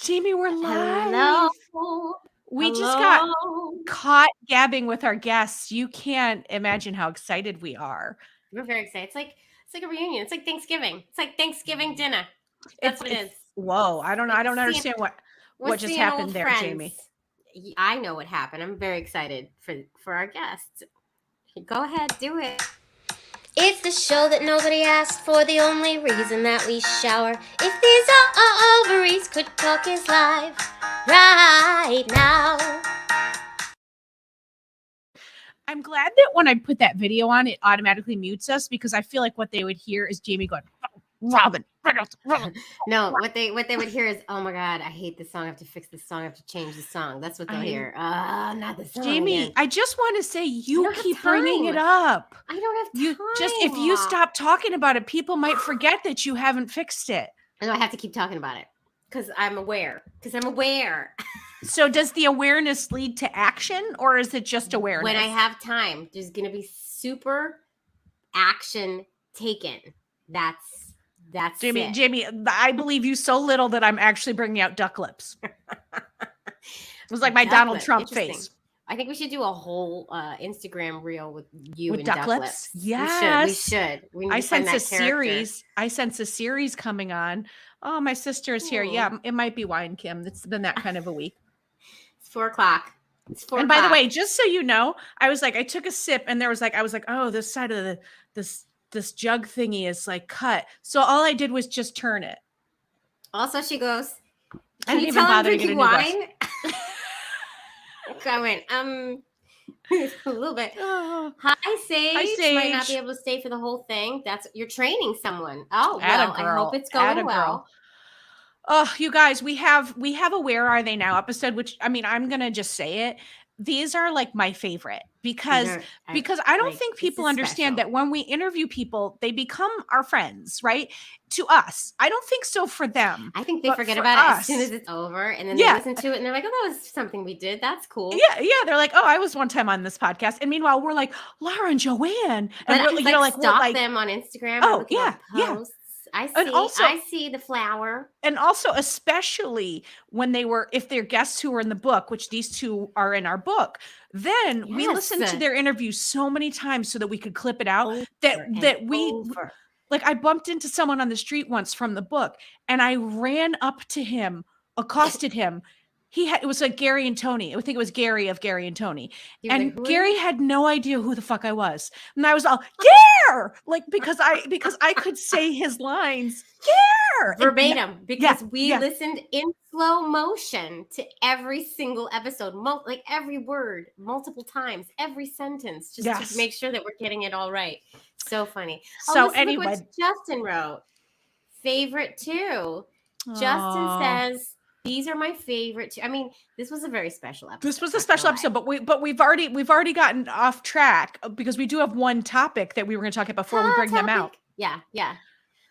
Jamie, we're Hello. live. We just got Hello. caught gabbing with our guests. You can't imagine how excited we are. We're very excited. It's like a reunion. It's like Thanksgiving. It's like Thanksgiving dinner. That's what it is. Whoa, I don't know. Like I don't understand we're what just seeing old happened there, friends. Jamie. I know what happened. I'm very excited for our guests. Go ahead, do it. It's the show that nobody asked for, the only reason that we shower. If these ovaries could talk is live right now. I'm glad that when I put that video on, it automatically mutes us because I feel like what they would hear is Jamie going, Robin. No, what they would hear is, oh my God, I hate this song. I have to fix this song. I have to change the song. That's what they'll hear. Not the song. Jamie, again. I just want to say you don't have keep bringing it up. I don't have time. If you stop talking about it, people might forget that you haven't fixed it. And I have to keep talking about it because I'm aware. So does the awareness lead to action, or is it just awareness? When I have time, there's going to be super action taken. That's Jamie. it. Jamie, I believe you so little that I'm actually bringing out duck lips. It was like my Donald Trump face. I think we should do a whole Instagram reel with you with and duck lips. Yes, we should. We need I to find sense that a series. I sense a series coming on. Oh, my sister is here. Yeah, it might be wine, Kim. It's been that kind of a week. It's 4:00. It's 4:00. And by the way, just so you know, I was like, I took a sip, and there was like, I was like, oh, this side of this jug thingy is like cut. So all I did was just turn it. Also, she goes, I didn't even bother to get a new wine. I went, a little bit. Hi, Sage. Hi, Sage. Might not be able to stay for the whole thing. You're training someone. Oh, well, I hope it's going well. Oh, you guys, we have a Where Are They Now episode, which, I mean, I'm going to just say it. These are like my favorite because I don't think people understand that when we interview people, they become our friends, right? To us. I don't think so for them. I think they forget about it as soon as it's over, and then they listen to it and they're like, oh, that was something we did. That's cool. Yeah. They're like, oh, I was one time on this podcast. And meanwhile, we're like, Lara and Joanne. And we're stalk them on Instagram. Oh, yeah. I see the flower. And also, especially when if they're guests who were in the book, which these two are in our book, then we listened to their interviews so many times so that we could clip it out like I bumped into someone on the street once from the book, and I ran up to him, accosted him. It was like Gary and Tony. I think it was Gary of Gary and Tony. And Gary had no idea who the fuck I was. And I was all, Gare! Like, because I could say his lines, Gare! Verbatim. Because we listened in slow motion to every single episode, like every word, multiple times, every sentence, just to make sure that we're getting it all right. So funny. So anyway. Look what Justin wrote. Favorite too. Justin says, these are my favorite. I mean, this was a very special episode. This was a special episode, but we've already gotten off track because we do have one topic that we were going to talk about before we bring them out. Yeah.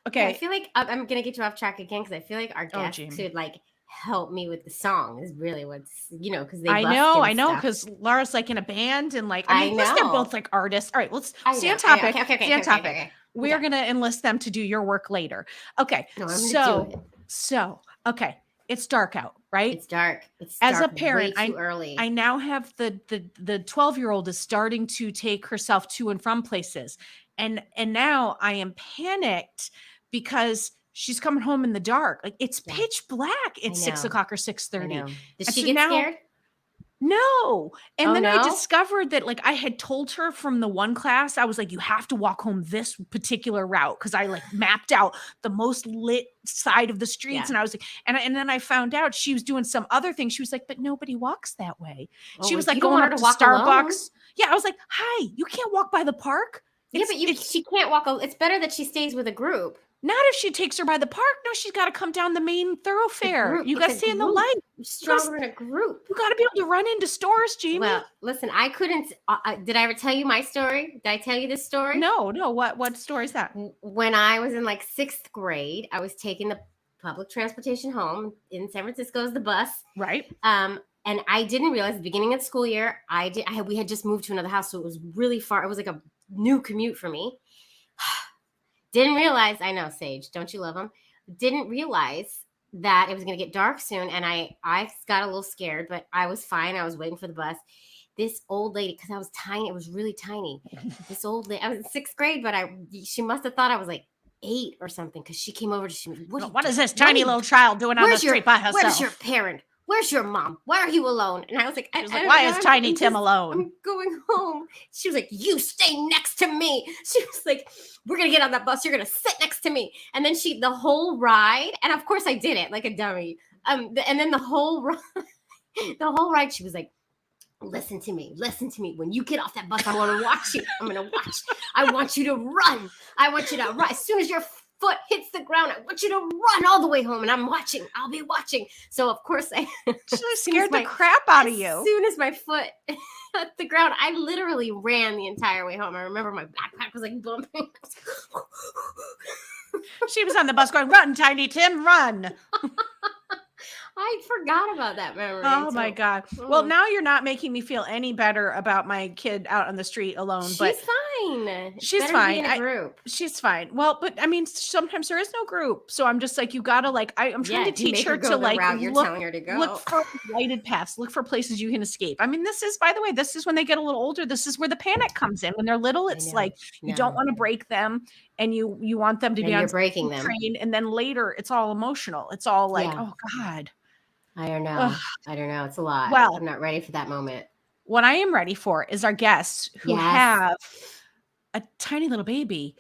Okay. Yeah, I feel like I'm going to get you off track again because I feel like our guests could like help me with the song. Is really what's because they. I know because Lara's like in a band and like I mean, they're both like artists. All right, let's stay on topic. Stay on topic. Okay. We are going to enlist them to do your work later. Okay. So okay. It's dark out, right? It's dark. As a parent, way too early. I now have the 12-year-old is starting to take herself to and from places. And now I am panicked because she's coming home in the dark. Like it's pitch black. It's 6 o'clock or 6:30. Did she get scared? No. And then I discovered that like I had told her from the one class, I was like, you have to walk home this particular route. Cause I like mapped out the most lit side of the streets. Yeah. And I was like, and then I found out she was doing some other thing. She was like, but nobody walks that way. She was like going up to Starbucks. Alone? Yeah. I was like, hi, you can't walk by the park. But she can't walk. It's better that she stays with a group. Not if she takes her by the park. No, she's got to come down the main thoroughfare. You got to stay in the light. You're stronger in a group. You got to be able to run into stores, Jamie. Well, listen, I couldn't. Did I ever tell you my story? Did I tell you this story? No. What story is that? When I was in like 6th grade, I was taking the public transportation home in San Francisco as the bus. Right. And I didn't realize at the beginning of the school year, we had just moved to another house, so it was really far. It was like a new commute for me. Didn't realize, I know, Sage, don't you love him? Didn't realize that it was going to get dark soon. And I got a little scared, but I was fine. I was waiting for the bus. This old lady, because I was tiny, it was really tiny. This old lady, I was in 6th grade, but she must have thought I was like 8 or something, because she came over to me. What is this tiny little child doing on the street by herself? Where's your parent? Where's your mom? Why are you alone? And I was like, why is Tiny Tim alone? I'm going home. She was like, you stay next to me. She was like, we're going to get on that bus. You're going to sit next to me. And then the whole ride, and of course I did it like a dummy. And then the whole ride, she was like, listen to me. When you get off that bus, I want to watch you. I'm going to watch. I want you to run. As soon as your foot hits the ground, I want you to run all the way home, and I'll be watching. So of course I scared the crap out of you. As soon as my foot hit the ground, I literally ran the entire way home. I remember my backpack was like bumping. She was on the bus going, run, Tiny Tim, run. I forgot about that memory. Oh my God. Well, now you're not making me feel any better about my kid out on the street alone. She's but fine. She's Better fine. be in a group. She's fine. Well, but I mean, sometimes there is no group. So I'm just like, you gotta like, I'm trying to teach her to like look for lighted paths, look for places you can escape. I mean, this is, by the way, this is when they get a little older. This is where the panic comes in. When they're little, it's like you don't want to break them, and you want them to be on breaking them. Train, and then later it's all emotional. It's all like, oh God. I don't know. It's a lot. Well, I'm not ready for that moment. What I am ready for is our guests who have a tiny little baby.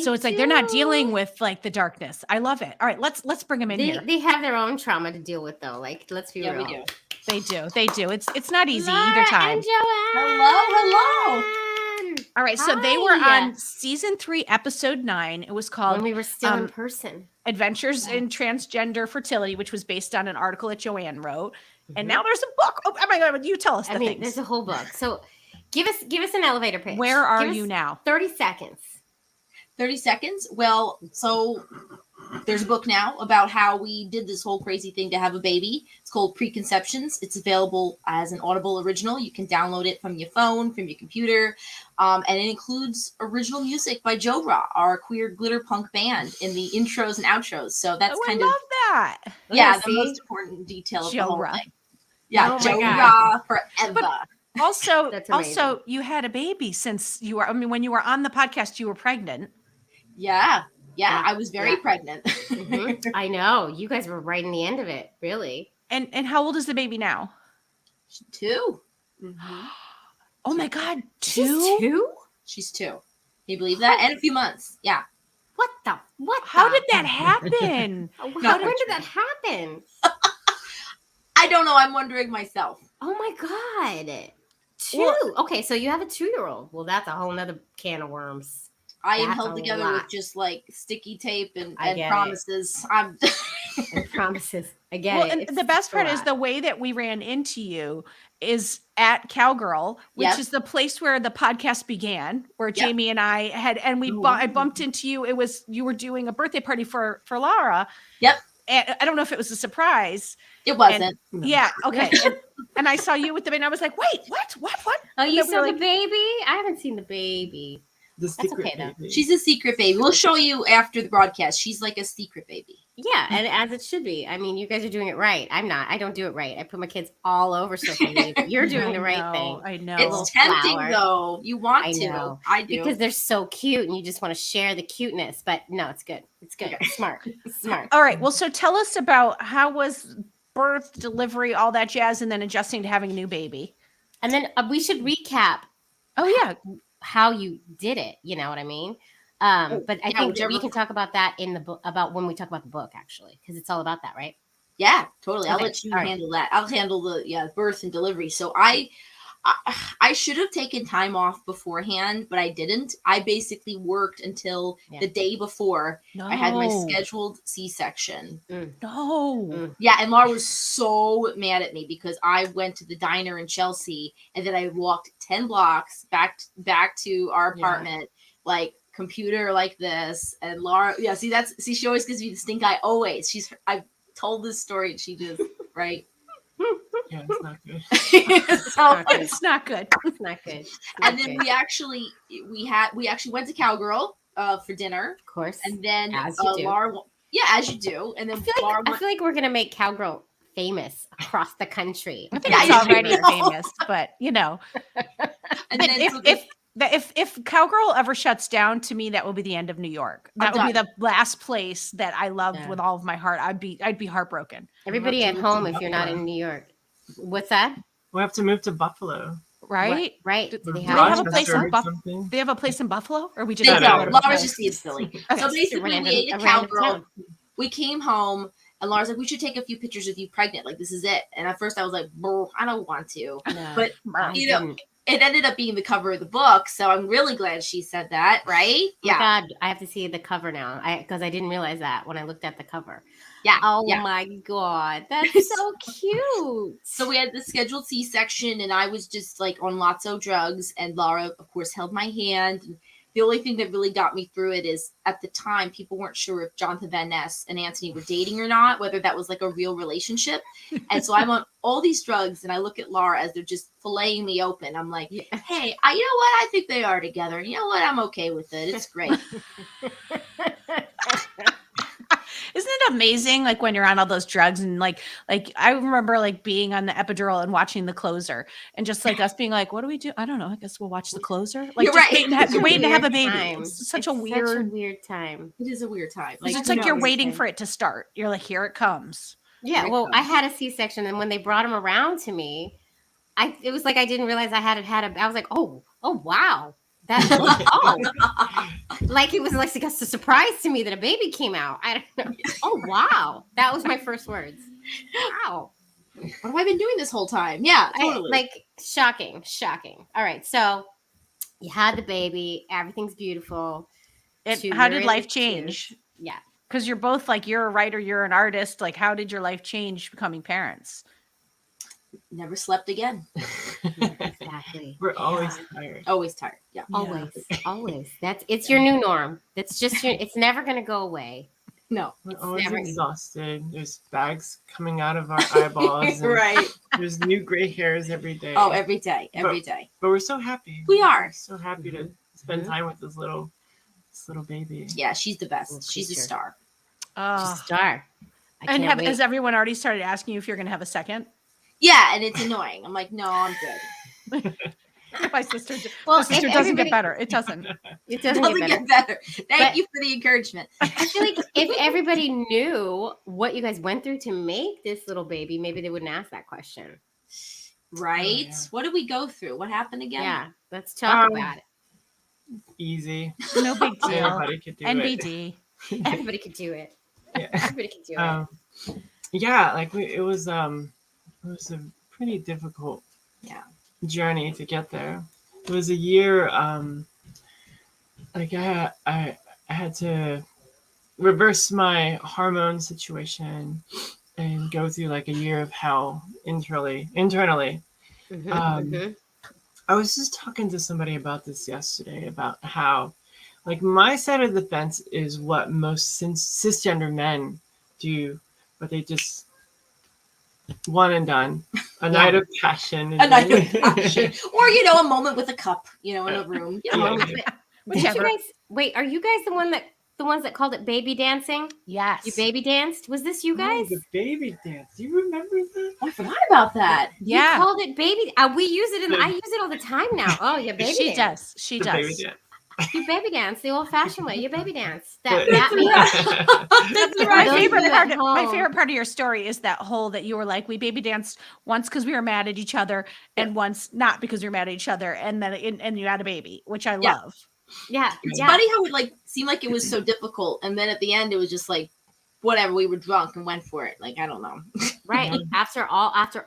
So it's like they're not dealing with like the darkness. I love it. All right, let's bring them in here. They have their own trauma to deal with, though. Like, let's be real. We do. They do. It's not easy Lara either time. And Joanne. Hello. All right, so they were on season 3, episode 9. It was called when we were still in person. Adventures in Transgender Fertility, which was based on an article that Joanne wrote. Mm-hmm. And now there's a book. Oh my God, you tell us the things. There's a whole book. So give us an elevator pitch. Where are you now? 30 seconds. 30 seconds. Well, so there's a book now about how we did this whole crazy thing to have a baby. It's called Preconceptions. It's available as an Audible original. You can download it from your phone, from your computer. And it includes original music by Joe Ra, our queer glitter punk band, in the intros and outros. So that's I love that. Yeah, the most important detail of the whole thing. Yeah, Joe Ra forever. But also, you had a baby since you were, when you were on the podcast, you were pregnant. Yeah, I was very pregnant. Mm-hmm. I know. You guys were right in the end of it, really. And how old is the baby now? 2. Mm-hmm. Oh my God, 2? She's 2? She's 2. Can you believe that? And a few months. Yeah. How did that happen? When did that happen? I don't know. I'm wondering myself. Oh my God. 2. Okay, so you have a 2-year-old. Well, that's a whole nother can of worms. I am held together with just like sticky tape and promises. And promises. I get it. And the best part is the way that we ran into you is at Cowgirl, which is the place where the podcast began, where Jamie and I had, and I bumped into you. You were doing a birthday party for Lara. Yep. And I don't know if it was a surprise. It wasn't. Yeah. Okay. and I saw you with the baby, and I was like, wait, what? Oh, you saw the baby? I haven't seen the baby. That's okay though. She's a secret baby. We'll show you after the broadcast. She's like a secret baby. Yeah, and as it should be. I mean, you guys are doing it right. I'm not. I don't do it right. I put my kids all over social media. But you're doing the right thing. I know. It's tempting though. You want to. I do. Because they're so cute and you just want to share the cuteness. But no, it's good. It's good. Smart. All right. Well, so tell us about how was birth, delivery, all that jazz, and then adjusting to having a new baby. And then we should recap. Oh, yeah. How you did it, you know what I mean? But I think we can talk about that in the book, about when we talk about the book, actually, because it's all about that, right? Yeah, totally. I'll let you handle that. I'll handle the birth and delivery. So I should have taken time off beforehand, but I didn't. I basically worked until the day before I had my scheduled C-section. Yeah, and Lara was so mad at me because I went to the diner in Chelsea and then I walked 10 blocks back to our apartment, like computer like this. And Lara, she always gives me the stink eye. Always. I've told this story and she just, right? Yeah, it's not good. It's not good. It's not good. And then we actually went to Cowgirl for dinner. Of course. And then As Lara, Yeah, as you do. And then I feel like we're gonna make Cowgirl famous across the country. I think it's already famous, but you know. And but then if Cowgirl ever shuts down, to me, that will be the end of New York. That would be the last place that I loved with all of my heart. I'd be heartbroken. Everybody at home, if you're not in New York, what's that? We'll have to move to Buffalo. Right. Do they have a place in Buffalo? They have a place in Buffalo, or we just Laura's just being silly. So basically, we ate a Cowgirl. We came home, and Laura's like, "We should take a few pictures of you pregnant. Like, this is it." And at first, I was like, "I don't want to," but you know. It ended up being the cover of the book, so I'm really glad she said that, right? Yeah. Oh my God, I have to see the cover now because I didn't realize that when I looked at the cover. Yeah. Oh my God, that's so cute. So we had the scheduled C-section, and I was just like on lots of drugs, and Lara, of course, held my hand. And the only thing that really got me through it is at the time, people weren't sure if Jonathan Van Ness and Anthony were dating or not, whether that was like a real relationship. And so I'm on all these drugs, and I look at Lara as they're just filleting me open. I'm like, hey, you know what? I think they are together. You know what? I'm okay with it. It's great. Isn't it amazing? Like when you're on all those drugs and like I remember like being on the epidural and watching The Closer and just like us being like, what do we do? I don't know. I guess we'll watch The Closer. Like you're right. waiting to have a baby. It's such a weird time. It is a weird time. Like, it's like you're waiting for it to start. You're like, here it comes. Yeah. Well, I had a C-section, and when they brought him around to me, it was like I didn't realize I had I was like, oh wow. Like it was like a surprise to me that a baby came out. I don't know. Oh wow, that was my first words. Wow, what have I been doing this whole time? Yeah, totally. Like shocking. All right, so you had the baby, everything's beautiful. How did life change? Yeah, because you're both like, you're a writer, you're an artist. Like, how did your life change becoming parents? Never slept again. Exactly. We're always tired. Always tired. Yeah. Always. It's your new norm. It's just it's never gonna go away. No. We're always exhausted. There's bags coming out of our eyeballs. Right. There's new gray hairs every day. Oh, every day. But we're so happy. We are. We're so happy to spend time with this little baby. Yeah, she's the best. She's a star. She's a star. And has everyone already started asking you if you're gonna have a second? Yeah, and it's annoying. I'm like, no, I'm good. My sister doesn't get better. It doesn't. It doesn't get better. Thank you for the encouragement. I feel like if everybody knew what you guys went through to make this little baby, maybe they wouldn't ask that question. Right? Oh, yeah. What did we go through? What happened again? Yeah, let's talk about it. Easy. No big deal. Everybody could do NBD. Everybody could do it. Yeah. Everybody could do it. Yeah, like it was a pretty difficult journey to get there. It was a year like I had to reverse my hormone situation and go through like a year of hell internally. I was just talking to somebody about this yesterday, about how like my side of the fence is what most cisgender men do, but they just one and done. A night of passion. A night of passion. Or, a moment with a cup, in a room. Wait, are you guys the ones that called it baby dancing? Yes. You baby danced? Was this you guys? Oh, the baby dance. Do you remember that? I forgot about that. Yeah. You called it baby. We use it I use it all the time now. Oh, yeah, baby She dance. does. She does. Baby dance. You baby dance the old-fashioned way. You baby dance. My favorite part of your story is that whole that you were like, we baby danced once because we were mad at each other, and once not because we were mad at each other, and then and you had a baby, which I love. Yeah, it's funny how it seemed like it was so difficult, and then at the end it was just like, whatever. We were drunk and went for it. Like, I don't know. Right. After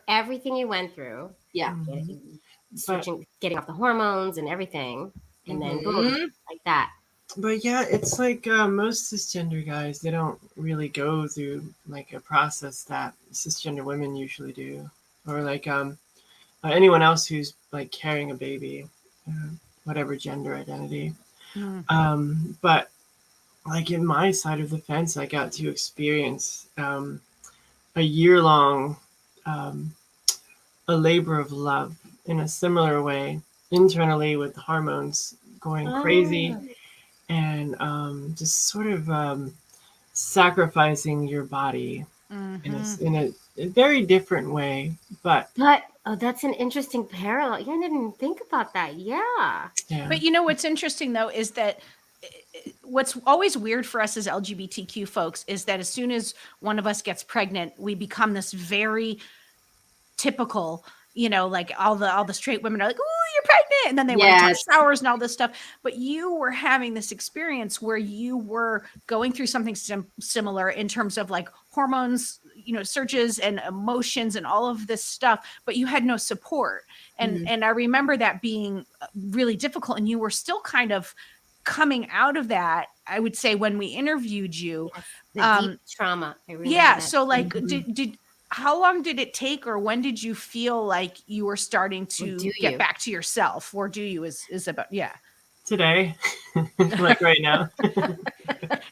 everything you went through. Yeah. Getting off the hormones and everything. And then boom, like that. But yeah, it's like most cisgender guys, they don't really go through like a process that cisgender women usually do, or like anyone else who's like carrying a baby, whatever gender identity. But like in my side of the fence, I got to experience a year-long a labor of love in a similar way internally, with hormones going crazy, and just sort of sacrificing your body in a very different way. But that's an interesting parallel. Yeah, I didn't think about that. Yeah. But you know what's interesting though is that what's always weird for us as LGBTQ folks is that as soon as one of us gets pregnant, we become this very typical, like all the straight women are like, "Oh, you're pregnant," and then they want to touch showers and all this stuff. But you were having this experience where you were going through something similar in terms of like hormones, surges and emotions and all of this stuff, but you had no support. And I remember that being really difficult, and you were still kind of coming out of that, I would say, when we interviewed you. Yes, the deep trauma. So like how long did it take, or when did you feel like you were starting to get back to yourself? Or do you is about today? Like right now.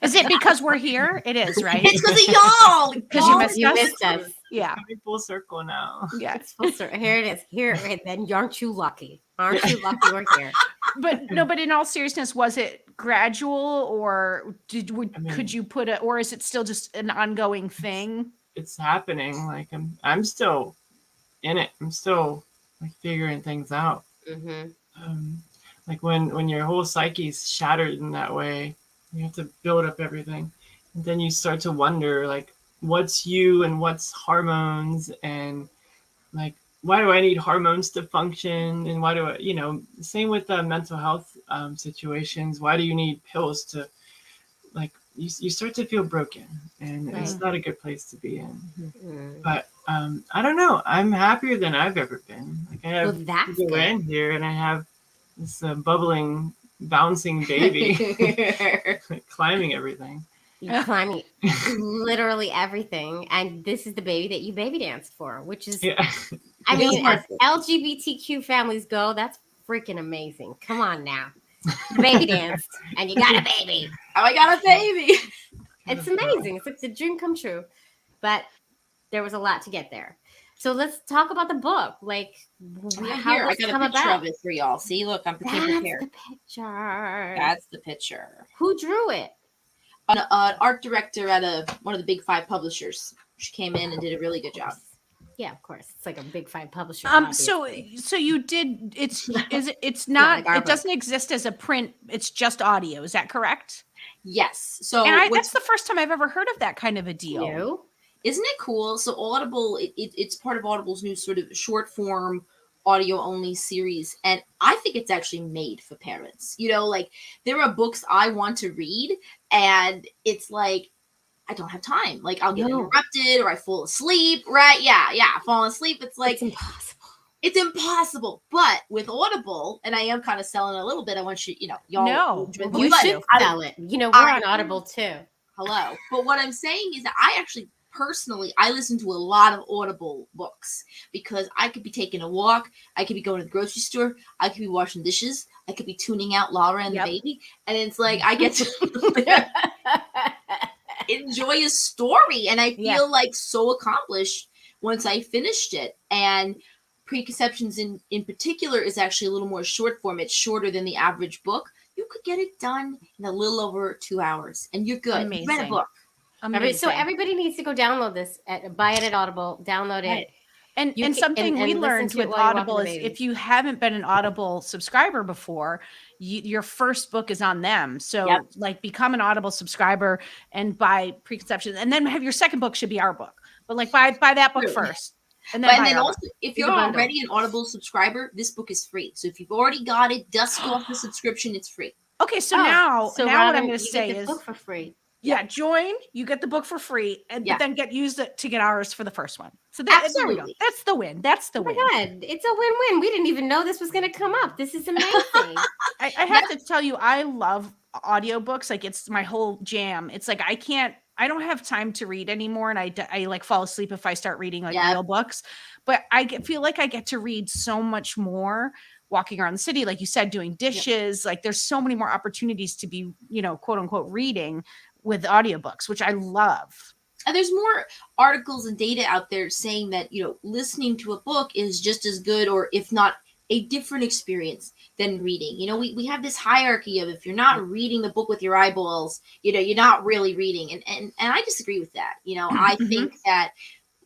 Is it because we're here? It is, right? It's because of y'all. Because you missed us. Yeah. Coming full circle now. Yeah. It's full circle. Here it is. Here, then aren't you lucky? Aren't you lucky we're here? But in all seriousness, was it gradual, or could you put it, or is it still just an ongoing thing? It's happening. Like I'm still in it. I'm still like figuring things out. Like when your whole psyche's shattered in that way, you have to build up everything, and then you start to wonder like what's you and what's hormones, and like why do I need hormones to function, and why do I, same with mental health situations. Why do you need pills to, like, you start to feel broken, and it's not a good place to be in. But I don't know. I'm happier than I've ever been. Like I have Joanne here, and I have this bubbling, bouncing baby, like, climbing everything. You're climbing literally everything, and this is the baby that you baby danced for, which is, I mean, as LGBTQ families go, that's freaking amazing. Come on now, baby danced, and you got a baby. Oh, I got a baby. It's amazing. It's like the dream come true, but there was a lot to get there. So let's talk about the book. Like, I got a picture of it for y'all. See, look, I'm prepared. That's the picture. That's the picture. Who drew it? An art director at one of the big 5 publishers. She came in and did a really good job. Yeah, of course. It's like a big 5 publisher. So you did. It's not. It doesn't exist as a print. It's just audio. Is that correct? Yes. So that's the first time I've ever heard of that kind of a deal. No? Isn't it cool? So Audible, it's part of Audible's new sort of short form audio only series, and I think it's actually made for parents. Like there are books I want to read, and it's like I don't have time. Like I'll get interrupted, or I fall asleep. Right? Yeah. Falling asleep. It's like it's impossible. But with Audible, and I am kind of selling a little bit. I want you, y'all. No, you should sell it. We're on Audible too. Hello. But what I'm saying is that I actually personally, I listen to a lot of Audible books because I could be taking a walk, I could be going to the grocery store, I could be washing dishes, I could be tuning out Lara and the baby, and it's like I get to enjoy a story, and I feel like so accomplished once I finished it. And Preconceptions in particular is actually a little more short form. It's shorter than the average book. You could get it done in a little over 2 hours, and you're good. Amazing. You read a book. So everybody needs to go download this, buy it at Audible, download it. And something we learned with Audible is if you haven't been an Audible subscriber before, your first book is on them. So like become an Audible subscriber and buy Preconceptions, and then have your second book should be our book. But like buy that book first. And then also, if you're already an Audible subscriber, this book is free. So if you've already got it, dust off the subscription, it's free. Okay, so now what I'm going to say is book for free. Yeah, join. You get the book for free, but then use it to get ours for the first one. So there we go. That's the win. That's the win. Oh my God, it's a win-win. We didn't even know this was going to come up. This is amazing. I have to tell you, I love audiobooks. Like it's my whole jam. It's like I don't have time to read anymore, and I like fall asleep if I start reading real books. But feel like I get to read so much more walking around the city, like you said, doing dishes. Like there's so many more opportunities to be, quote unquote, reading with audiobooks, which I love. And there's more articles and data out there saying that, listening to a book is just as good, or if not a different experience than reading. You know, we have this hierarchy of if you're not reading the book with your eyeballs, you know, you're not really reading. And I disagree with that. You know, I think that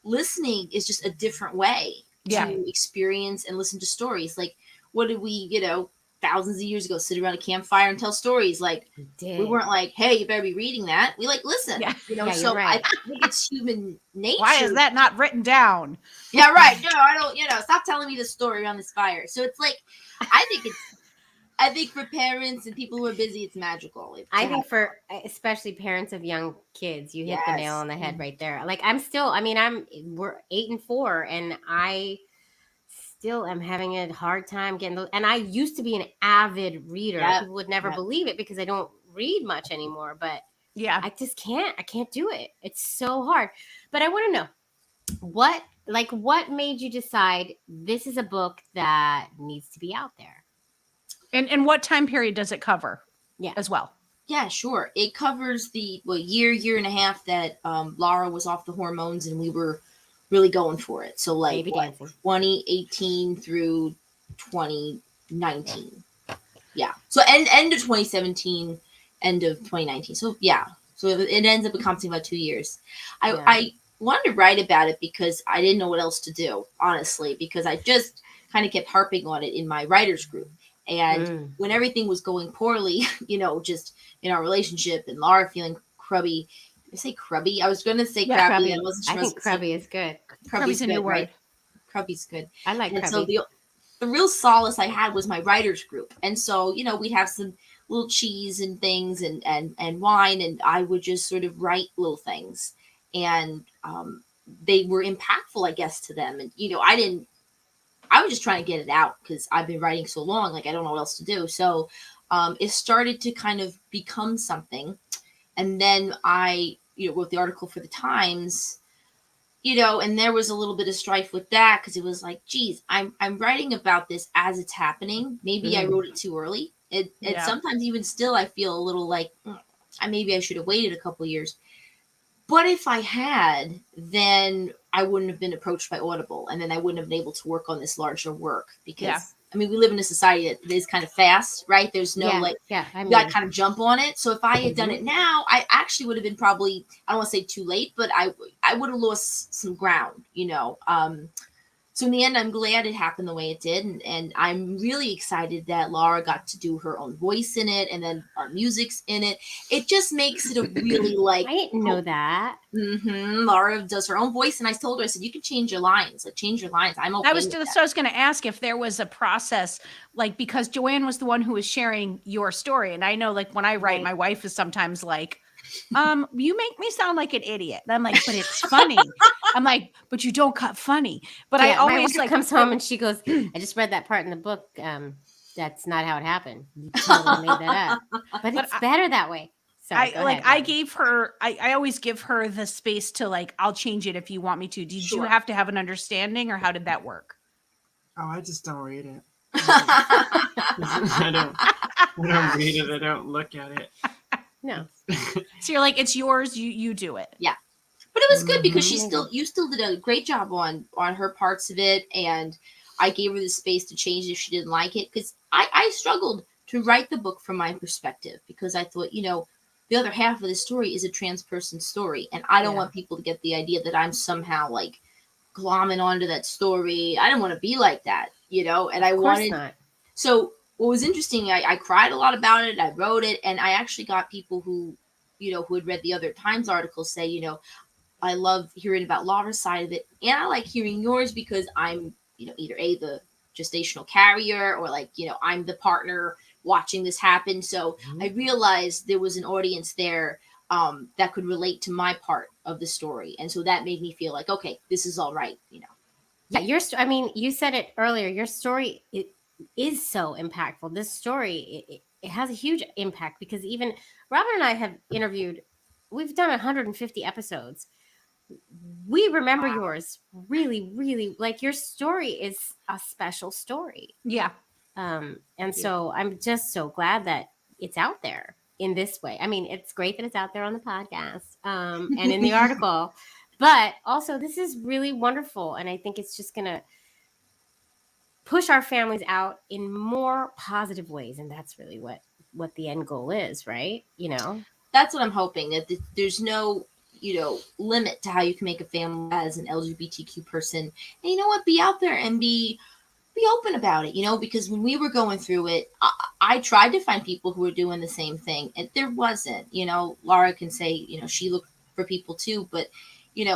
listening is just a different way to experience and listen to stories. Like, what did we, you know, thousands of years ago sit around a campfire and tell stories? Like, we weren't like, hey, you better be reading that. We like listen. You know, so I think it's human nature. Why is that not written down? Yeah, right. No, I don't, you know, stop telling me the story around this fire. So it's like, I think for parents and people who are busy, it's magical. I think for especially parents of young kids, you hit the nail on the head right there. Like we're 8 and 4, and I still am having a hard time getting those. And I used to be an avid reader. People would never believe it because I don't read much anymore. But I just can't. I can't do it. It's so hard. But I want to know what made you decide this is a book that needs to be out there? And what time period does it cover? As well. Yeah, sure. It covers the year and a half that Lara was off the hormones and we were really going for it. So like 2018 through 2019. Yeah. So end of 2017, end of 2019. So yeah. So it ends up encompassing about 2 years. I wanted to write about it because I didn't know what else to do, honestly, because I just kind of kept harping on it in my writers group. And when everything was going poorly, you know, just in our relationship and Lara feeling crubby. Did I say crubby? I was going to say crabby. I think crubby is good. Crubby's a new word. Right? Crubby's good. I like crubby. So the real solace I had was my writers group. And so, you know, we'd have some little cheese and things and wine, and I would just sort of write little things. And they were impactful, I guess, to them. And, you know, I was just trying to get it out because I've been writing so long, like I don't know what else to do. So it started to kind of become something. And then I, you know, wrote the article for the Times, you know, and there was a little bit of strife with that because it was like, geez, I'm writing about this as it's happening. Maybe I wrote it too early. And sometimes even still, I feel a little like maybe I should have waited a couple of years. But if I had, then I wouldn't have been approached by Audible, and then I wouldn't have been able to work on this larger work because, I mean, we live in a society that is kind of fast, right? There's no you got to kind of jump on it. So if I had done it now, I actually would have been probably, I don't want to say too late, but I would have lost some ground, you know. So in the end, I'm glad it happened the way it did. And I'm really excited that Lara got to do her own voice in it. And then our music's in it. It just makes it a really like... I didn't know that. Lara does her own voice. And I told her, I said, you can change your lines. Like, change your lines. I'm okay with that. So I was going to ask if there was a process, like, because Joanne was the one who was sharing your story. And I know, like, when I write, my wife is sometimes like, you make me sound like an idiot. And I'm like, but it's funny. I'm like, but you don't cut funny. But I always like comes home and she goes, I just read that part in the book. That's not how it happened. You totally made that up. But it's better that way. So I gave her, I always give her the space to like, I'll change it if you want me to. Did you have to have an understanding or how did that work? Oh, I just don't read it. I don't read it. I don't look at it. No. So you're like, it's yours. You do it. Yeah. But it was good because you still did a great job on her parts of it. And I gave her the space to change if she didn't like it. Because I struggled to write the book from my perspective because I thought, you know, the other half of the story is a trans person's story. And I don't want people to get the idea that I'm somehow like glomming onto that story. I didn't want to be like that, you know, and I wanted. Not. So what was interesting, I cried a lot about it. I wrote it. And I actually got people who, you know, who had read the other Times articles say, you know, I love hearing about Lara's side of it. And I like hearing yours because I'm, you know, either the gestational carrier or like, you know, I'm the partner watching this happen. So I realized there was an audience there that could relate to my part of the story. And so that made me feel like, okay, this is all right, you know. Yeah, I mean, you said it earlier, your story is so impactful. This story, it has a huge impact because even Robin and I have interviewed, we've done 150 episodes. We remember yours really, really, like your story is a special story. Yeah. And so I'm just so glad that it's out there in this way. I mean, it's great that it's out there on the podcast and in the article, but also this is really wonderful. And I think it's just going to push our families out in more positive ways. And that's really what the end goal is, right? That's what I'm hoping, that there's no, limit to how you can make a family as an LGBTQ person. And you know what? Be out there and be open about it, because when we were going through it, I tried to find people who were doing the same thing, and there wasn't. Lara can say, she looked for people too, but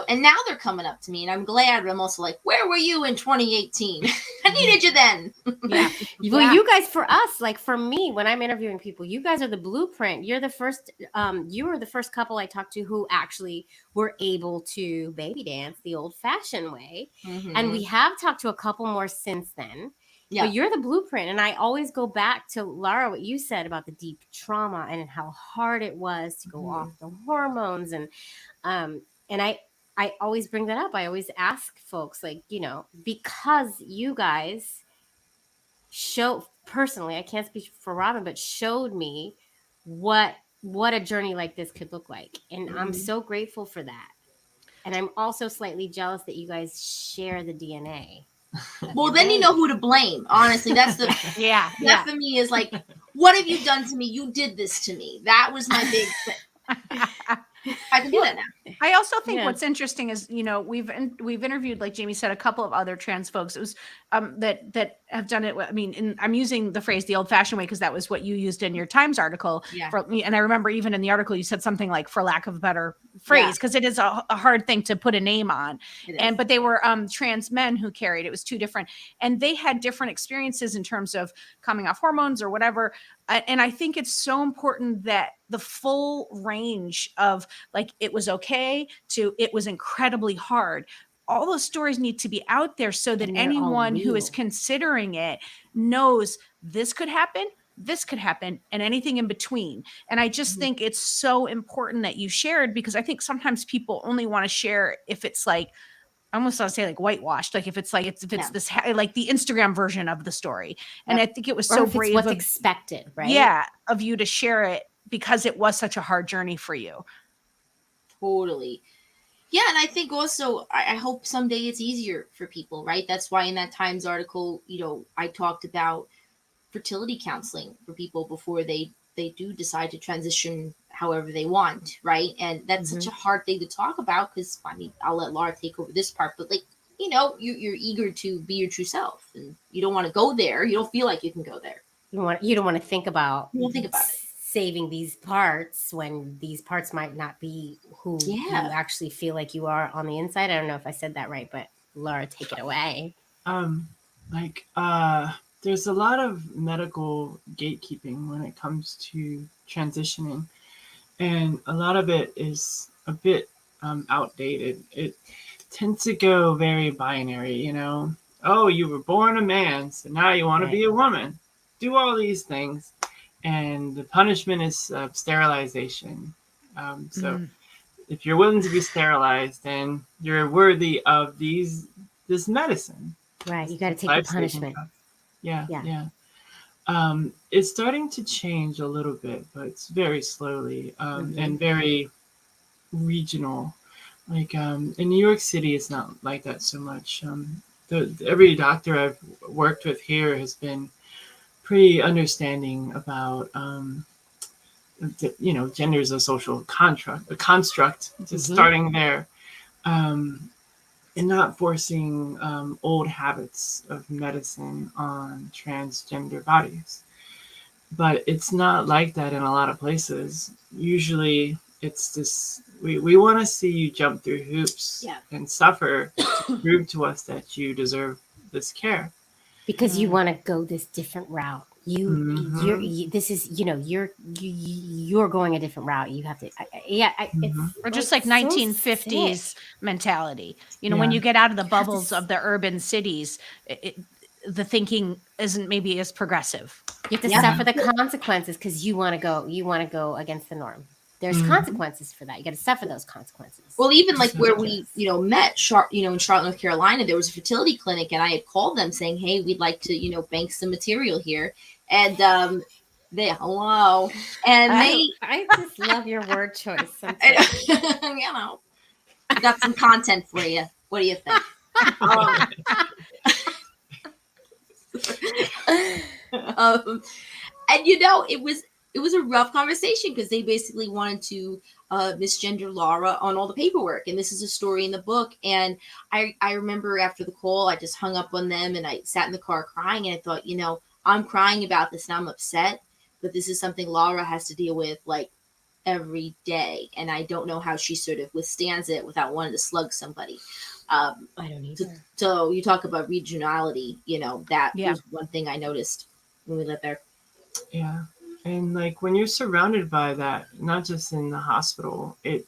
and now they're coming up to me, and I'm glad. But I'm also like, where were you in 2018? I needed you then. Yeah. Well, you guys, for us, like for me, when I'm interviewing people, you guys are the blueprint. You're the first. You were the first couple I talked to who actually were able to baby dance the old-fashioned way, and we have talked to a couple more since then. Yeah. But you're the blueprint, and I always go back to Lara, what you said about the deep trauma and how hard it was to go off the hormones, and I always bring that up. I always ask folks, like, because you guys personally, I can't speak for Robin, but showed me what a journey like this could look like. And I'm so grateful for that. And I'm also slightly jealous that you guys share the DNA. Well, then you know who to blame. Honestly, that's the that for me is like, what have you done to me? You did this to me. That was my big thing. I can do that now. I also think what's interesting is, we've interviewed, like Jamie said, a couple of other trans folks. It was that have done it. I mean, I'm using the phrase the old-fashioned way because that was what you used in your Times article. Yeah. And I remember even in the article you said something like, for lack of a better phrase, because it is a hard thing to put a name on. But they were trans men who carried. It was two different, and they had different experiences in terms of coming off hormones or whatever. And I think it's so important that the full range of, like, it was okay to it was incredibly hard. All those stories need to be out there so that anyone who is considering it knows this could happen, and anything in between. And I just think it's so important that you shared, because I think sometimes people only want to share if it's like, I almost want to say like whitewashed, like if it's this like the Instagram version of the story. And I think it was so brave. What's expected, right? Yeah, of you to share it because it was such a hard journey for you. Totally. Yeah, and I think also, I hope someday it's easier for people, right? That's why in that Times article, I talked about fertility counseling for people before they do decide to transition however they want, right? And that's such a hard thing to talk about, because, I mean, I'll let Lara take over this part, but, like, you're eager to be your true self, and you don't want to go there. You don't feel like you can go there. You don't want to think about. You don't think about it. Saving these parts when these parts might not be who you actually feel like you are on the inside. I don't know if I said that right, but Lara, take it away. There's a lot of medical gatekeeping when it comes to transitioning, and a lot of it is a bit outdated. It tends to go very binary, oh, you were born a man, so now you want to be a woman. Do all these things. And the punishment is sterilization. So if you're willing to be sterilized, then you're worthy of this medicine. Right. You got to take the punishment. Yeah. It's starting to change a little bit, but it's very slowly and very regional. Like in New York City, it's not like that so much. Every doctor I've worked with here has been pretty understanding about gender is a social construct, just starting there, and not forcing old habits of medicine on transgender bodies. But it's not like that in a lot of places. Usually it's this, we want to see you jump through hoops and suffer to prove to us that you deserve this care. Because you want to go this different route. You're going a different route. You have to, or just like 1950s mentality. When you get out of the bubbles of the urban cities, the thinking isn't maybe as progressive. You have to suffer the consequences because you want to go against the norm. There's consequences for that. You got to suffer those consequences. Well, even like where we, met, in Charlotte, North Carolina, there was a fertility clinic, and I had called them saying, "Hey, we'd like to, bank some material here." And hello, and I just love your word choice. I got some content for you. What do you think? And you know, it was a rough conversation because they basically wanted to misgender Lara on all the paperwork, and this is a story in the book. And I remember after the call, I just hung up on them and I sat in the car crying, and I thought, you know, I'm crying about this and I'm upset, but this is something Lara has to deal with like every day, and I don't know how she sort of withstands it without wanting to slug somebody. I don't either. So you talk about regionality, you know, that was one thing I noticed when we lived there. Yeah. And like when you're surrounded by that, not just in the hospital, it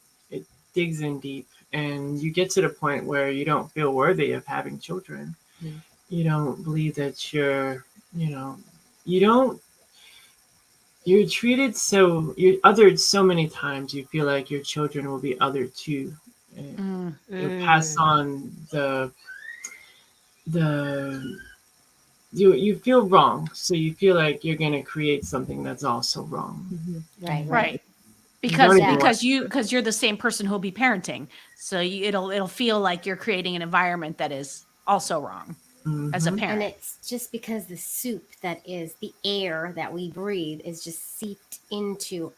digs in deep, and you get to the point where you don't feel worthy of having children. Mm. You don't believe that you're treated you're othered so many times, you feel like your children will be othered too. And you pass on you feel wrong, so you feel like you're going to create something that's also wrong. Mm-hmm. Right. Because you're the same person who'll be parenting, so it'll feel like you're creating an environment that is also wrong as a parent. And it's just because the soup that is the air that we breathe is just seeped into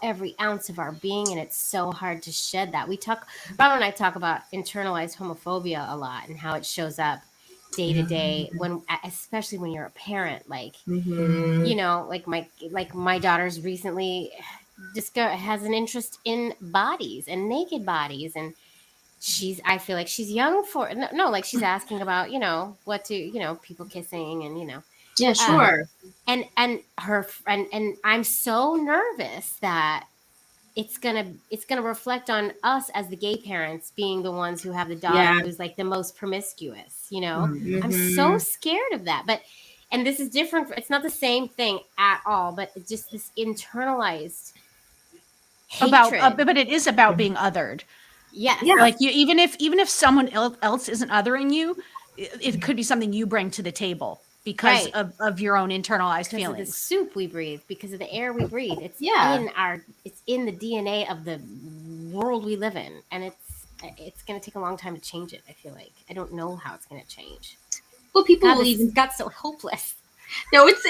every ounce of our being, and it's so hard to shed that. Robin and I talk about internalized homophobia a lot and how it shows up day to day, especially when you're a parent. Like, you know, like my daughter's recently has an interest in bodies and naked bodies, and I feel like she's young for like she's asking about, you know, what to, you know, people kissing and, you know. Yeah, sure. And her friend, and I'm so nervous that it's gonna reflect on us as the gay parents being the ones who have the daughter who's like the most promiscuous, you know. I'm so scared of that. And this is different. It's not the same thing at all, but it's just this internalized hatred. But it is about being othered. Yes. Yeah. Like even if someone else isn't othering you, it could be something you bring to the table because of your own internalized feelings. Because of the soup we breathe, because of the air we breathe. It's it's in the DNA of the world we live in, and it's going to take a long time to change it. I feel like I don't know how it's going to change. Well, people will even got so hopeless. No, even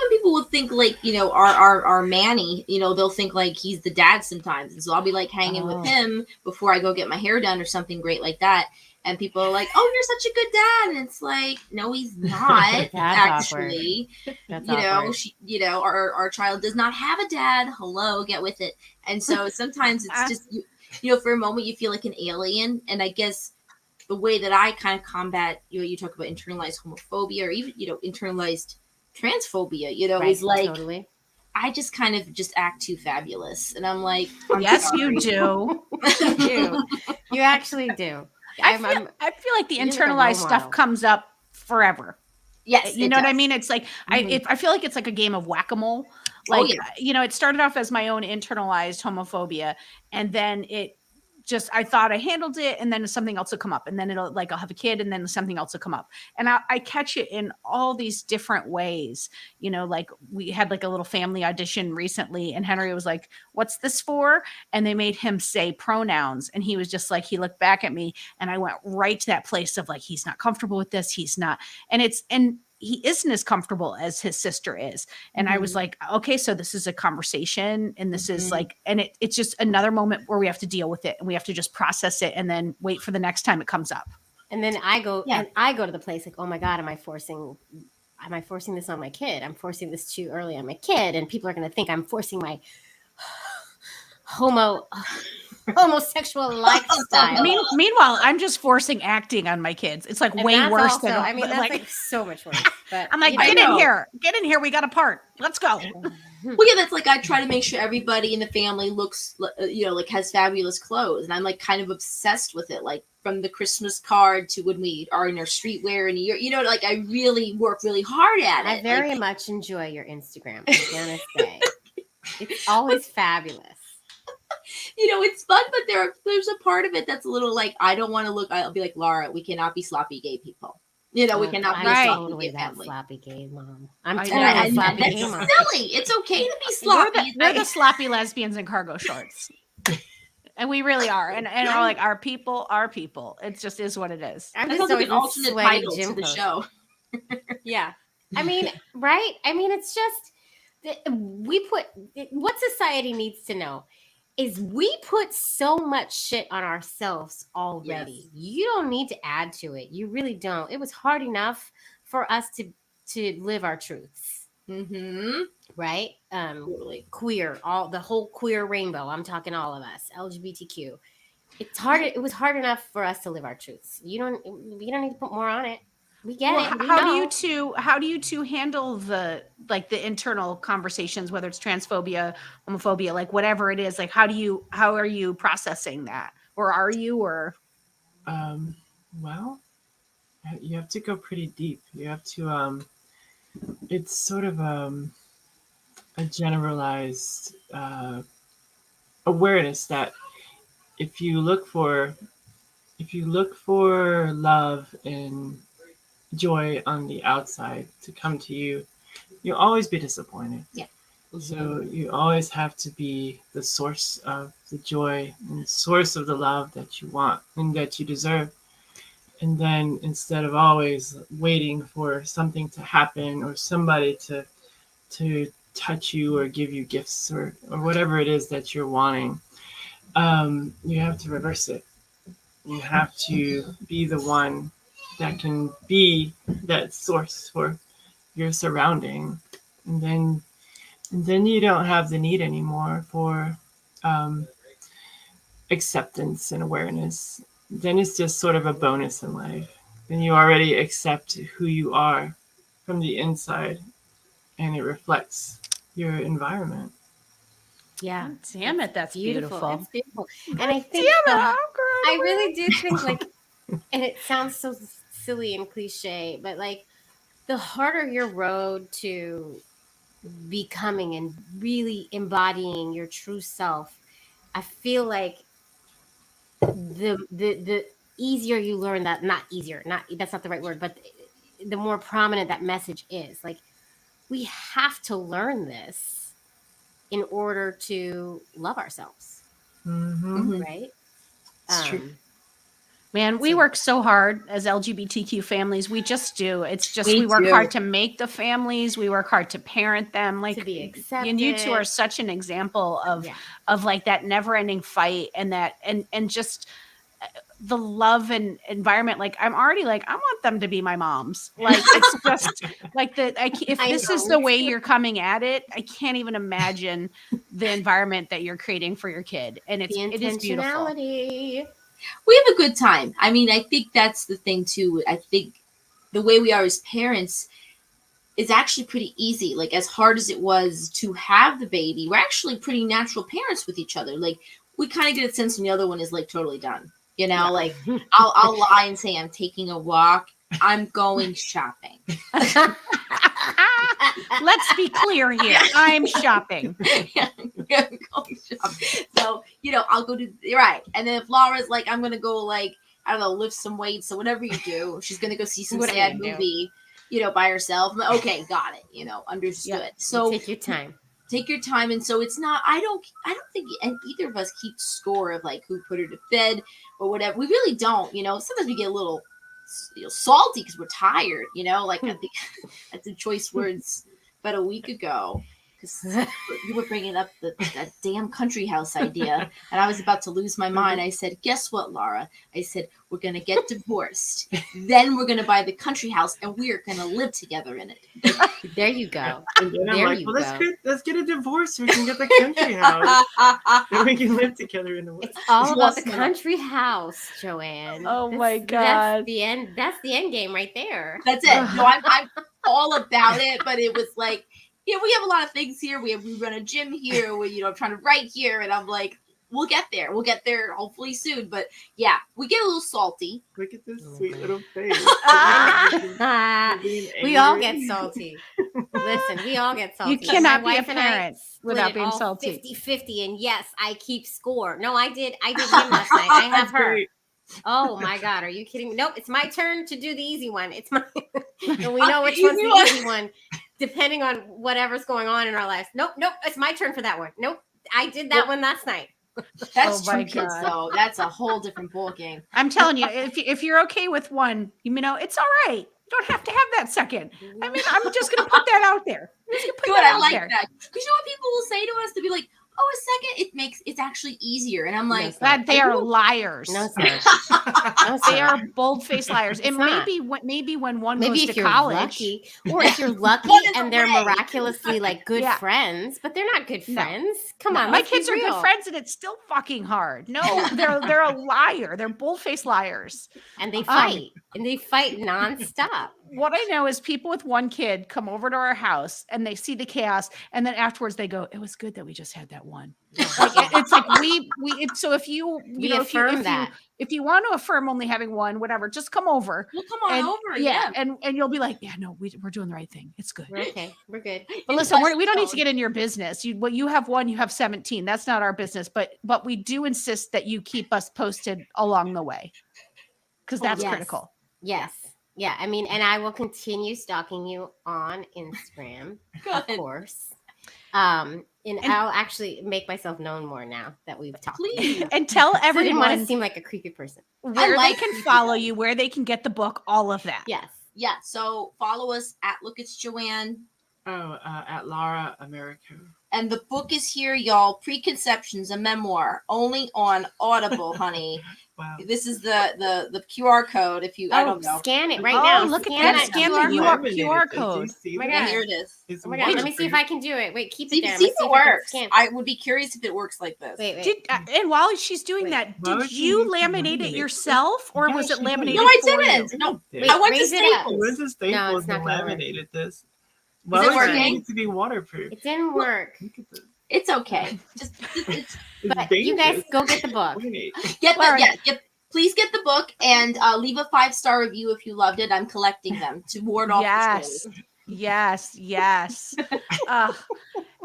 people will think like, you know, our Manny, you know, they'll think like he's the dad sometimes, and so I'll be like hanging with him before I go get my hair done or something great like that. And people are like, "Oh, you're such a good dad," and it's like, "No, he's not." Actually, That's you know, awkward. our child does not have a dad. Hello, get with it. And so sometimes it's just you know, for a moment you feel like an alien. And I guess the way that I kind of combat, you know, you talk about internalized homophobia or even, you know, internalized transphobia, you know, is like I just kind of just act too fabulous, and I'm like, yes, you do. You do. You actually do. I feel like the internalized stuff comes up forever. Yes, you know what I mean? It's like I feel like it's like a game of whack-a-mole. Like you know, it started off as my own internalized homophobia, and then I thought I handled it, and then something else will come up, and then I'll have a kid, and then something else will come up, and I catch it in all these different ways. You know, like we had like a little family audition recently, and Henry was like, "What's this for?" And they made him say pronouns, and he was just like, he looked back at me, and I went right to that place of like, he's not comfortable with this, he's not, and he isn't as comfortable as his sister is. And I was like, okay, so this is a conversation, and this is like, and it's just another moment where we have to deal with it, and we have to just process it and then wait for the next time it comes up. And then I go to the place like, oh my God, am I forcing this on my kid? I'm forcing this too early on my kid. And people are going to think I'm forcing my homosexual lifestyle. Meanwhile, I'm just forcing acting on my kids. It's like way worse than that's like so much worse. But I'm like, get in here. We got a part. Let's go. Well, yeah, that's like I try to make sure everybody in the family looks, you know, like has fabulous clothes, and I'm like kind of obsessed with it. Like from the Christmas card to when we are in our streetwear in a year, you know, like I really work really hard at it. I very much enjoy your Instagram. I'm gonna say it's always fabulous. You know, it's fun, but there's a part of it that's a little like, I don't want to look. I'll be like, Lara, we cannot be sloppy gay people. You know, we cannot be a sloppy gay family. Sloppy gay mom. I'm totally sloppy gay mom. Silly. It's okay to be sloppy. We're the sloppy lesbians in cargo shorts. And we really are. And we're like, our people. It just is what it is. I'm just always an alternate title to the show. Yeah. I mean, right? I mean, it's just what society needs to know is we put so much shit on ourselves already. Yes. You don't need to add to it. You really don't. It was hard enough for us to live our truths. Mm-hmm. Right? Totally. Queer, the whole queer rainbow. I'm talking all of us, LGBTQ. It's hard. It was hard enough for us to live our truths. You don't need to put more on it. We get it. We how know. do you two handle the internal conversations, whether it's transphobia, homophobia, like whatever it is? Like how are you processing that? Or are you well, you have to go pretty deep. You have to it's sort of a generalized awareness that if you look for love and joy on the outside to come to you, you'll always be disappointed. Yeah. So you always have to be the source of the joy and the source of the love that you want and that you deserve. And then instead of always waiting for something to happen or somebody to touch you or give you gifts or whatever it is that you're wanting, you have to reverse it. You have to be the one that can be that source for your surrounding, and then you don't have the need anymore for acceptance and awareness. Then it's just sort of a bonus in life. Then you already accept who you are from the inside, and it reflects your environment. Yeah. Damn it, that's beautiful. It's beautiful. And I think I really do think like, and it sounds so silly and cliche, but like the harder your road to becoming and really embodying your true self, I feel like the easier you learn that, not easier, not that's not the right word, but the more prominent that message is. Like we have to learn this in order to love ourselves. Mm-hmm. Right? It's true. Man, we work so hard as LGBTQ families. We just do. It's just we work hard to make the families. We work hard to parent them. Like to be accepted. And you two are such an example of like that never-ending fight and that and just the love and environment. Like I'm already like I want them to be my moms. Like it's just like if this is the way you're coming at it, I can't even imagine the environment that you're creating for your kid. And it is beautiful. We have a good time. I mean, I think that's the thing too. I think the way we are as parents is actually pretty easy. Like as hard as it was to have the baby, we're actually pretty natural parents with each other. Like we kind of get a sense when the other one is like totally done. You know, like I'll lie and say I'm taking a walk. I'm going shopping. Let's be clear here. I'm shopping. Yeah, I'm going shopping. So, you know, I'll go to right. And then if Laura's like, I'm gonna go like, I don't know, lift some weights or whatever you do, she's gonna go see some sad movie, you know, by herself. Okay, got it. You know, understood. Yep. So take your time. Take your time. And so it's not, I don't think either of us keep score of like who put her to bed or whatever. We really don't, you know, sometimes we get a little salty because we're tired, you know, like I think that's the choice words about a week ago because you were bringing up that damn country house idea and I was about to lose my mind. I said, guess what, Lara? I said, we're going to get divorced. Then we're going to buy the country house and we are going to live together in it. There you go. And then I'm like, well, let's get a divorce so we can get the country house. Then we can live together in the woods. It's all about the country house, Joanne. Oh my God. That's the end game right there. That's it. No, I'm all about it, but it was like, yeah, we have a lot of things here. We run a gym here. I'm trying to write here, and I'm like, we'll get there. We'll get there hopefully soon. But yeah, we get a little salty. Look at this sweet little face. We all get salty. Listen, we all get salty. You cannot be a parent without being salty. 50-50, and yes, I keep score. No, I did him last night. I have her. Great. Oh my God, are you kidding me? Nope, it's my turn to do the easy one. It's my and we know which one's the easy one, depending on whatever's going on in our lives. Nope, it's my turn for that one. Nope, I did that one last night. That's true, kids, though. That's a whole different ball game. I'm telling you, if you're okay with one, you know, it's all right. don't have to have that second. I mean, I'm just going to put that out there. Good, I like that. Because you know what people will say to us? To be like, oh, a second, it's actually easier. And I'm like, that they are liars. No, sir. They are bold-faced liars. And maybe when one goes to college, lucky, or if you're lucky and they're miraculously like good friends, but they're not good friends. Come on, my kids are good friends, and it's still fucking hard. No, they're a liar. They're bold-faced liars, and they fight nonstop. What I know is people with one kid come over to our house and they see the chaos, and then afterwards they go, "It was good that we just had that one." Like, it's like we. So if you know if you want to affirm only having one, whatever, just come over. We'll come on over. Yeah, and you'll be like, yeah, no, we're doing the right thing. It's good. We're good. But listen, we don't need to get into your business. You have one, you have 17. That's not our business. But we do insist that you keep us posted along the way, because that's critical. Yes. Yeah, I mean, and I will continue stalking you on Instagram, of course. And I'll actually make myself known more now that we've talked. Please. And tell everyone. I didn't want to seem like a creepy person. Where they can follow you, where they can get the book, all of that. Yes. Yeah. So follow us at Look It's Joanne. At Lara America. And the book is here, y'all. Preconceptions, a memoir, only on Audible, honey. Wow. This is the QR code. If you, I don't know, scan it right now. Look at that! Scan the QR code. Oh my God, here it is. Oh my God, let me see if I can do it. Wait, keep it there. See if it works. I would be curious if it works like this. Wait. And while she's doing that, did you laminate it yourself, or was it laminated? No, I didn't. No, I went to Staples. Went to Staples and laminated this. Well, it needs to be waterproof. It didn't work. It's okay. But you guys go get the book. Please get the book and leave a 5-star review if you loved it. I'm collecting them to ward off the trolls. Yes.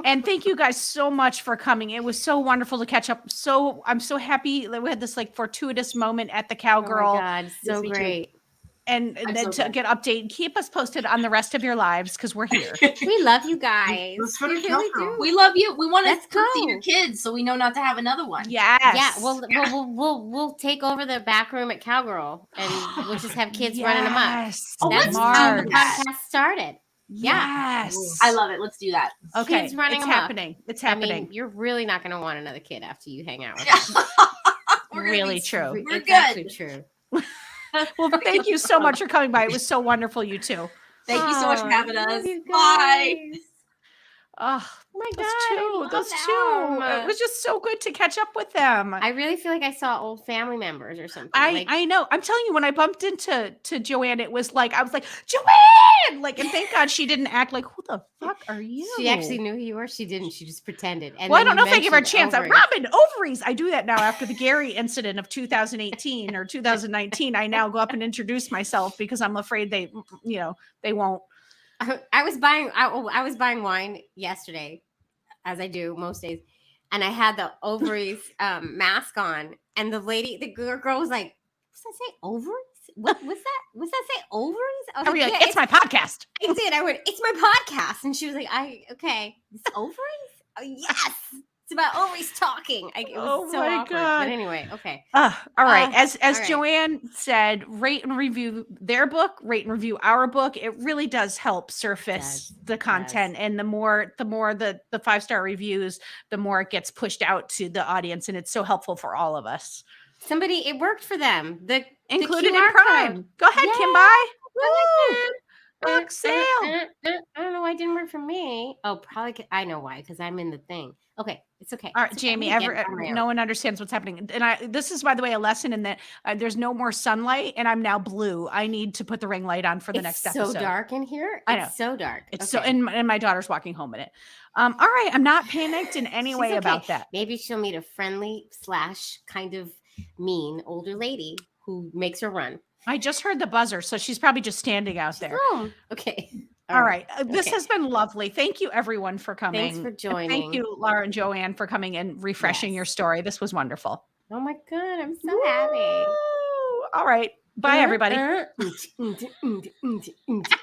And thank you guys so much for coming. It was so wonderful to catch up. I'm so happy that we had this like fortuitous moment at the Cowgirl. Oh my God, so great. And then to get update, keep us posted on the rest of your lives, because we're here. We love you guys. We really do. We love you. We want to see your kids, so we know not to have another one. Yes. Yeah. We'll take over the back room at Cowgirl, and we'll just have kids running amok. That's how the podcast started. Yes. I love it. Let's do that. Okay. Kids running amok. Happening. It's happening. I mean, you're really not going to want another kid after you hang out with us. Really true. We're good. Actually true. Well, thank you so much for coming by. It was so wonderful, you two. Thank you so much for having us. Bye. Oh my God. Those two. It was just so good to catch up with them. I really feel like I saw old family members or something. I know. I'm telling you, when I bumped into Joanne, it was like, I was like, Joanne! Like, and thank God she didn't act like, who the fuck are you? She actually knew who you were. She didn't. She just pretended. And well, I don't know if I give her a chance. Robin, ovaries. I do that now after the Gary incident of 2018 or 2019. I now go up and introduce myself because I'm afraid they won't. I was buying wine yesterday, as I do most days, and I had the ovaries mask on, and the girl was like, "Does that say ovaries? What's that? What's that say ovaries?" I was like, "It's my podcast." I did. I went, "It's my podcast," and she was like, "Okay, it's ovaries? Oh yes." It's about ovaries talking. It was so awkward. God. But anyway, okay. All right. As all right. Joanne said, rate and review their book, rate and review our book. It really does help surface the content. And the more the 5-star reviews, the more it gets pushed out to the audience. And it's so helpful for all of us. It worked for them. Included the in Prime. Code. Go ahead, Kim. Bye. Book sale. I don't know why it didn't work for me. Oh, probably I know why, because I'm in the thing. Okay, it's okay. All right, Jamie. No one understands what's happening, and this is, by the way, a lesson in that there's no more sunlight, and I'm now blue. I need to put the ring light on for the next episode. It's so dark in here. I know. It's so dark. It's so, and my daughter's walking home in it. All right, I'm not panicked in any way about that. Maybe she'll meet a friendly / kind of mean older lady who makes her run. I just heard the buzzer, so she's probably just standing out there. Oh, okay. All right. This has been lovely. Thank you, everyone, for coming. Thanks for joining. Thank you, Lara and Joanne, for coming and refreshing your story. This was wonderful. Oh, my God. I'm so happy. All right. Bye, everybody.